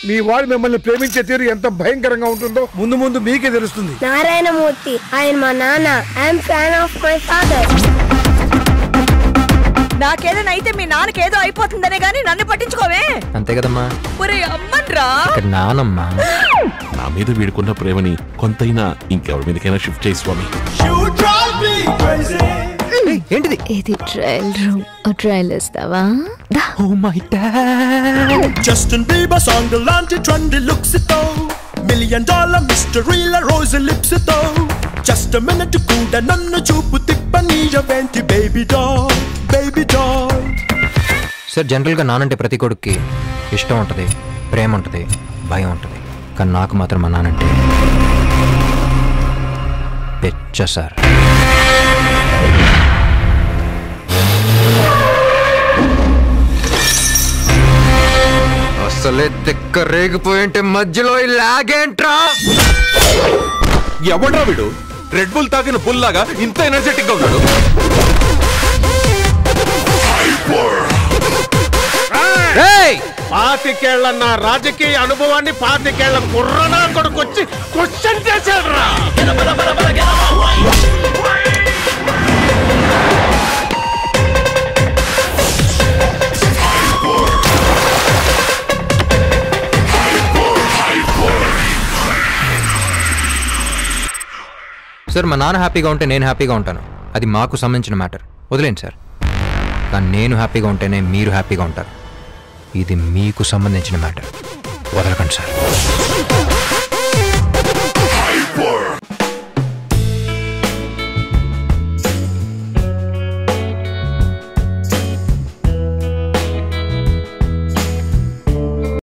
మీ వాడు మిమ్మల్ని ప్రేమించే తీరు ఎంత భయంకరంగా ఉంటుందో ముందు ముందు మీకే తెలుస్తుంది. నారాయణమూర్తి ఆయన మా నాన్న. I'm fan of my father. నాకేదైనా అయితే మీ నాన్నకేదో అయిపోతుందనే గానీ నన్ను పట్టించుకోవే. అంతే కదమ్మా. ఒరే అమ్మన్రా, నానమ్మా. నా మీద వీడుకున్న ప్రేమని కొంతైనా ఇంకెవరి మీదకైనా షిఫ్ట్ చేయి స్వామి. ఏంటిది? ఇది ట్రయల్ రూమ్. ట్రయల్ ఇస్తావా? Oh my dad. Justin Bieber song లాంటి ట్రెండీ లుక్స్ తో $1,000,000 మిస్టరీల రోజు లిప్స్ తో జస్ట్ మినిట్ కూడా నన్ను చూపు తిప్పనీయవేంటి baby doll baby doll. Sir జనరల్గా నానంటే ప్రతి కొడుక్కి ఇష్టం ఉంటుంది, ప్రేమ ఉంటుంది, భయం ఉంటుంది. కానీ నాకు మాత్రం మా నానంటే పెచ్చ సార్. అసలే తిక్క రేగిపోయింటే మధ్యలో ఇలాగేంట్రా? ఎవడ్రా వీడు? రెడ్ బుల్ తాగిన బుల్ లాగా ఇంత ఎనర్జెటిక్ గా ఉన్నాడు. పాతికేళ్ల నా రాజకీయ అనుభవాన్ని 25 కుర్రనా కొడుకొచ్చి క్వశ్చన్ చేశాడురా. సార్ మా నాన్న హ్యాపీగా ఉంటే నేను హ్యాపీగా ఉంటాను. అది మాకు సంబంధించిన మ్యాటర్, వదిలేండి సార్. కానీ నేను హ్యాపీగా ఉంటేనే మీరు హ్యాపీగా ఉంటారు. ఇది మీకు సంబంధించిన మ్యాటర్, వదలకండి సార్.